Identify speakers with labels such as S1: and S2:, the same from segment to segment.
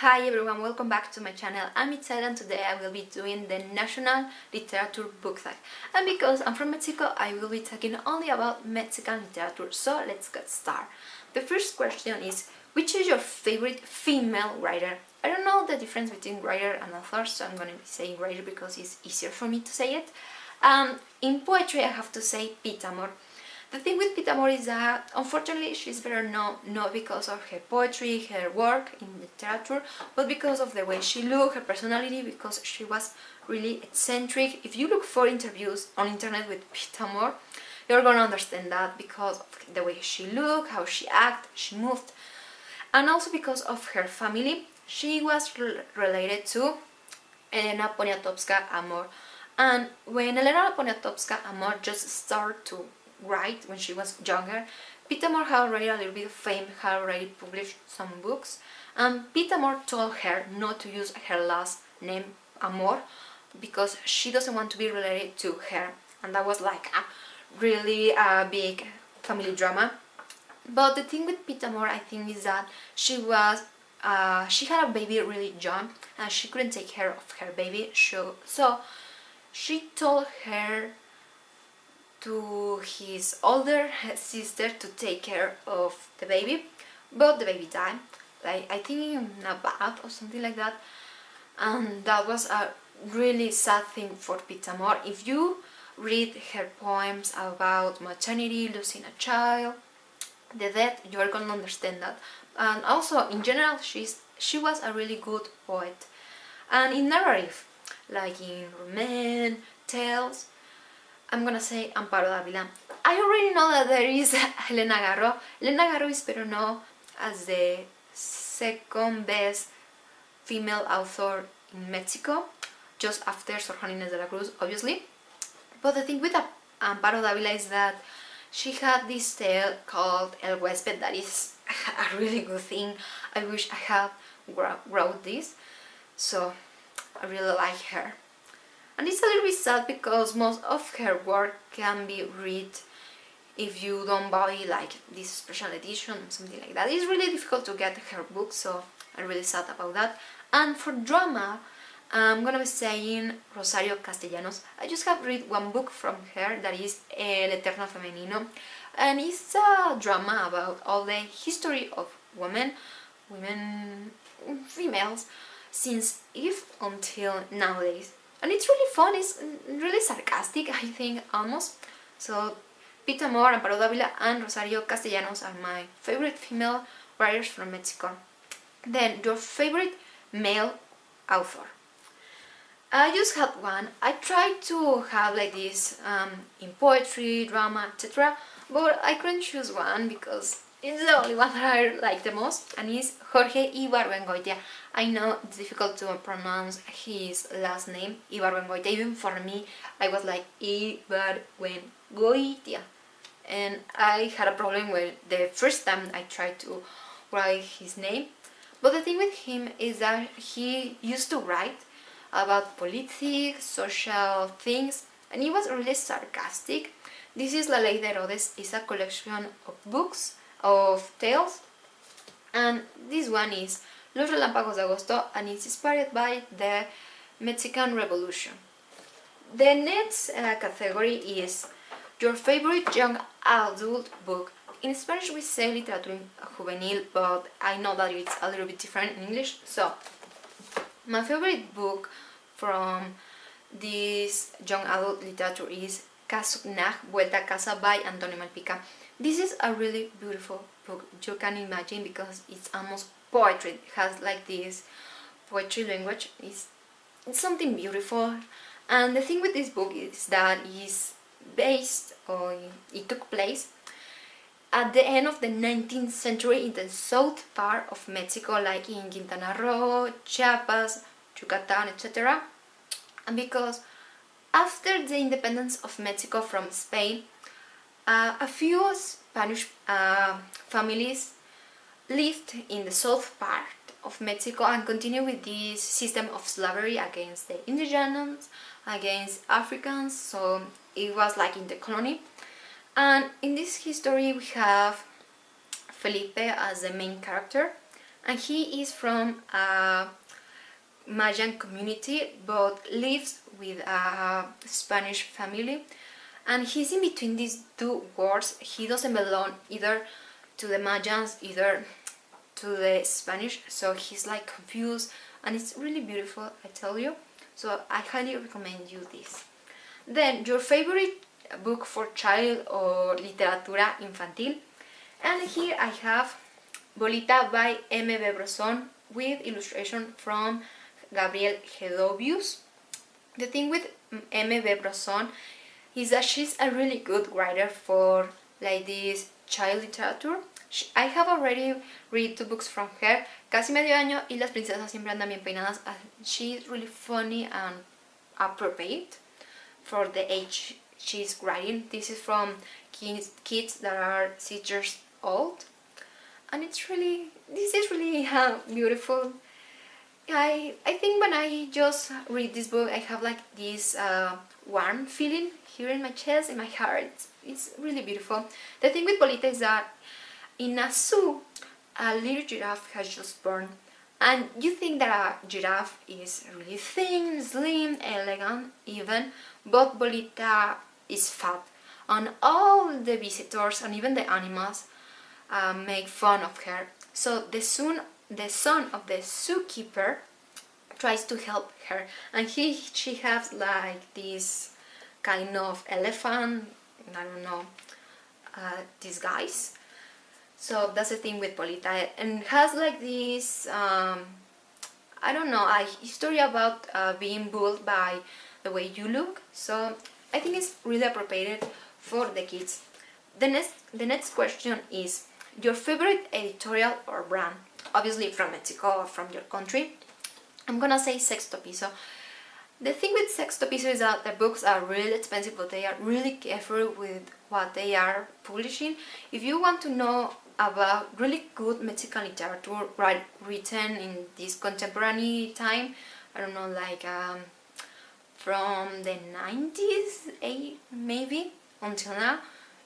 S1: Hi everyone, welcome back to my channel. I'm Itzel and today I will be doing the National Literature Book Tag. And because I'm from Mexico, I will be talking only about Mexican literature. So let's get started. The first question is, which is your favorite female writer? I don't know the difference between writer and author, so I'm going to be saying writer because it's easier for me to say it. In poetry I have to say Pita Amor. The thing with Pita Amor is that, unfortunately, she's better known not because of her poetry, her work in literature, but because of the way she looked, her personality, because she was really eccentric. If you look for interviews on internet with Pita Amor, you're gonna understand that because of the way she looked, how she acted, she moved, and also because of her family. She was related to Elena Poniatowska Amor, and when Elena Poniatowska Amor just started to write when she was younger, Pita Amor had already a little bit of fame, had already published some books, and Pita Amor told her not to use her last name Amor because she doesn't want to be related to her, and that was like a really big family drama. But the thing with Pita Amor, I think, is that she had a baby really young and she couldn't take care of her baby, so she told her to his older sister to take care of the baby, but the baby died, like I think in a bath or something like that, and that was a really sad thing for Pita Amor. If you read her poems about maternity, losing a child, the death, you are gonna understand that. And also in general she was a really good poet, and in narrative, like in romance, tales, I'm gonna say Amparo Dávila. I already know that there is Elena Garro. Elena Garro is better known as the second best female author in Mexico, just after Sor Juana Inés de la Cruz, obviously. But the thing with Amparo Dávila is that she had this tale called El Huésped that is a really good thing. I wish I had wrote this, so I really like her. And it's a little bit sad because most of her work can be read if you don't buy like this special edition or something like that. It's really difficult to get her book, so I'm really sad about that. And for drama, I'm gonna be saying Rosario Castellanos. I just have read one book from her that is El Eterno Femenino, and it's a drama about all the history of females, since Eve until nowadays. And it's really fun, it's really sarcastic, I think, almost. So Pita Amor, Amparo Dávila and Rosario Castellanos are my favorite female writers from Mexico. Then, your favorite male author. I just had one. I tried to have like this in poetry, drama, etc. But I couldn't choose one because it's the only one that I like the most, and it's Jorge Ibargüengoitia. I know it's difficult to pronounce his last name, Ibargüengoitia. Even for me, I was like Ibargüengoitia, and I had a problem with the first time I tried to write his name. But the thing with him is that he used to write about politics, social things, and he was really sarcastic. This is La Ley de Herodes, is a collection of books, of tales, and this one is Los Relámpagos de Agosto, and it's inspired by the Mexican Revolution. The next category is your favorite young adult book. In Spanish we say literatura juvenil, but I know that it's a little bit different in English. So my favorite book from this young adult literature is Casugnac, Vuelta a Casa by Antonio Malpica. This is a really beautiful book, you can imagine, because it's almost poetry. It has like this poetry language. It's something beautiful. And the thing with this book is that it's based, or it took place at the end of the 19th century in the south part of Mexico, like in Quintana Roo, Chiapas, Yucatan, etc. And because after the independence of Mexico from Spain, a few Spanish families lived in the south part of Mexico and continued with this system of slavery against the indigenous, against Africans, so it was like in the colony. And in this history we have Felipe as the main character, and he is from a Mayan community but lives with a Spanish family, and he's in between these two worlds. He doesn't belong either to the Mayans, either to the Spanish, so he's like confused, and it's really beautiful, I tell you. So I highly recommend you this. Then your favorite book for child or literatura infantil, and here I have Bolita by M.B. Bresson with illustration from Gabriel Gedovius. The thing with M.B. Bresson is that she's a really good writer for like this child literature. I have already read 2 books from her, Casi Medio Año y Las Princesas Siempre Andan Bien Peinadas, and she's really funny and appropriate for the age she's writing. This is from kids that are 6 years old, and this is really beautiful. I think when I just read this book, I have like this warm feeling here in my chest, in my heart. It's really beautiful. The thing with Bolita is that in a zoo, a little giraffe has just born, and you think that a giraffe is really thin, slim, elegant even, but Bolita is fat, and all the visitors and even the animals make fun of her. So the son of the zookeeper tries to help her, and she has like this kind of elephant, I don't know, disguise. So that's the thing with Bolita, and has like this I don't know, a history about being bullied by the way you look. So I think it's really appropriate for the kids. The next question is your favorite editorial or brand, obviously from Mexico or from your country. I'm gonna say Sexto Piso. The thing with Sexto Piso is that the books are really expensive, but they are really careful with what they are publishing. If you want to know about really good Mexican literature written in this contemporary time, I don't know, like from the 90s, maybe, until now,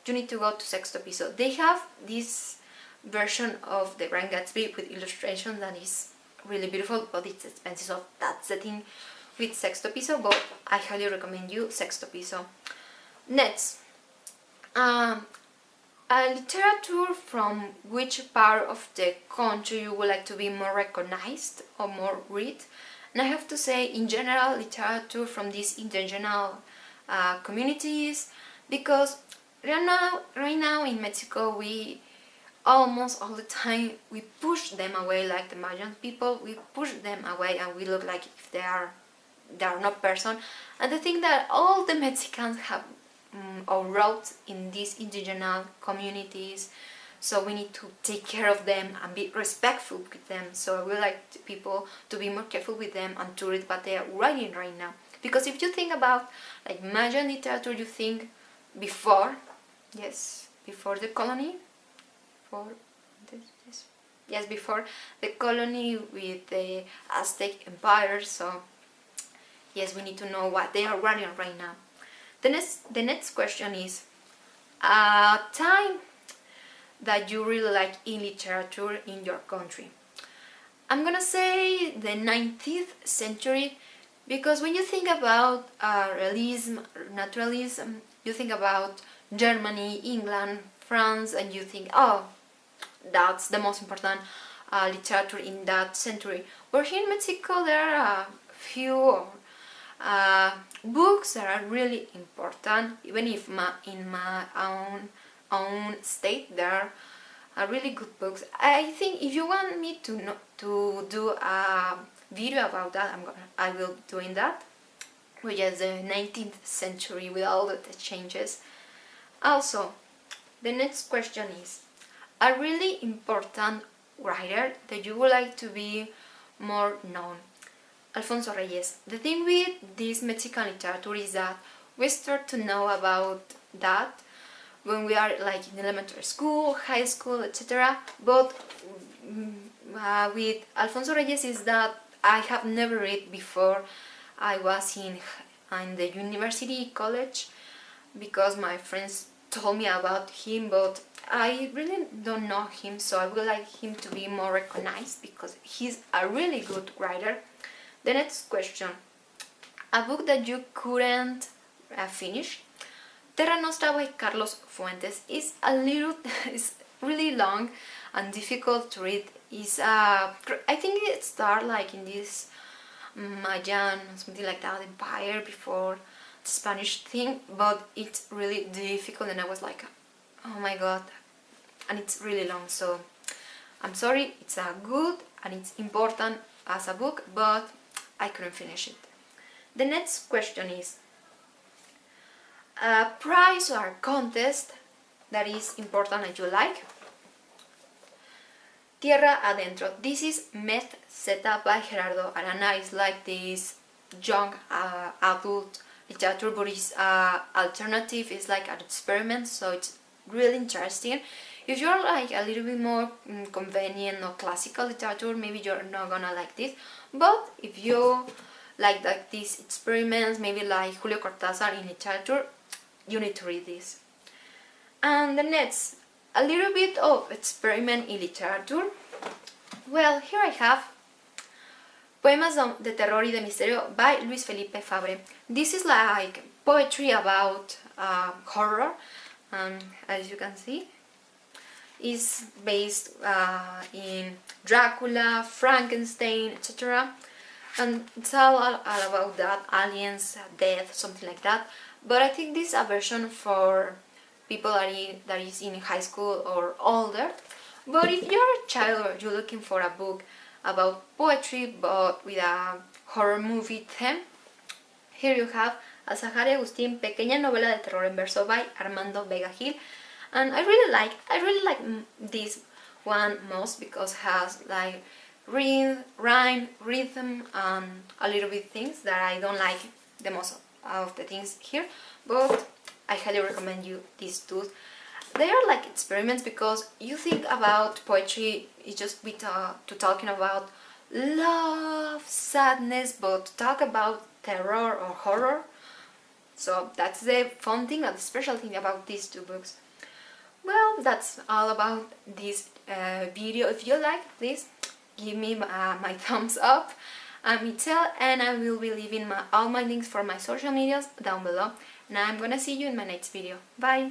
S1: you need to go to Sexto Piso. They have this version of The Grand Gatsby with illustration that is really beautiful, but it's expensive, so that's the thing with Sexto Piso, but I highly recommend you Sexto Piso. Next, a literature from which part of the country you would like to be more recognized or more read. And I have to say, in general, literature from these indigenous communities, because right now in Mexico, we almost all the time we push them away, like the Mayan people. We push them away, and we look like if they are not person. And the thing that all the Mexicans have or wrote in these indigenous communities, so we need to take care of them and be respectful with them. So I would like people to be more careful with them and to read what they are writing right now. Because if you think about like Mayan literature, you think before the colony, before the colony with the Aztec Empire. So yes, we need to know what they are writing right now. The next question is a time that you really like in literature in your country. I'm gonna say the 19th century, because when you think about realism, naturalism, you think about Germany, England, France, and you think, oh, that's the most important literature in that century. But here in Mexico, there are a few books that are really important, even if in my own state there are really good books. I think if you want me to do a video about that, I will be doing that, which is the 19th century with all the changes. Also, the next question is a really important writer that you would like to be more known. Alfonso Reyes. The thing with this Mexican literature is that we start to know about that when we are like in elementary school, high school, etc. But with Alfonso Reyes is that I have never read before I was in the university college, because my friends told me about him, but I really don't know him, so I would like him to be more recognized because he's a really good writer. The next question: a book that you couldn't finish. Terra Nostra by Carlos Fuentes is is really long and difficult to read. I think it started like in this Mayan, something like that, empire before the Spanish thing, but it's really difficult, and I was like, oh my god, and it's really long, so I'm sorry, it's a good and it's important as a book, but I couldn't finish it. The next question is a prize or a contest that is important and you like. Tierra Adentro. This is Meth Zeta by Gerardo Arana. It's like this young adult literature, but it's alternative. It's like an experiment, so it's really interesting. If you're like a little bit more convenient or classical literature, maybe you're not gonna like this. But if you like these experiments, maybe like Julio Cortázar in literature, you need to read this. And the next, a little bit of experiment in literature. Well, here I have Poemas de Terror y de Misterio by Luis Felipe Fabre. This is like poetry about horror, and as you can see, is based in Dracula, Frankenstein, etc. And it's all about that, aliens, death, something like that. But I think this is a version for people that is in high school or older. But if you're a child or you're looking for a book about poetry but with a horror movie theme, here you have Azahar y Agustín, pequeña novela de terror en verso by Armando Vega Gil. And I really like this one most because it has like rhyme, rhythm, and a little bit things that I don't like the most of the things here, but I highly recommend you these two. They are like experiments because you think about poetry is just to talking about love, sadness, but to talk about terror or horror. So that's the fun thing and the special thing about these two books. Well, that's all about this video. If you like, please give me my thumbs up. I'm Itzel, and I will be leaving all my links for my social medias down below. And I'm gonna see you in my next video. Bye!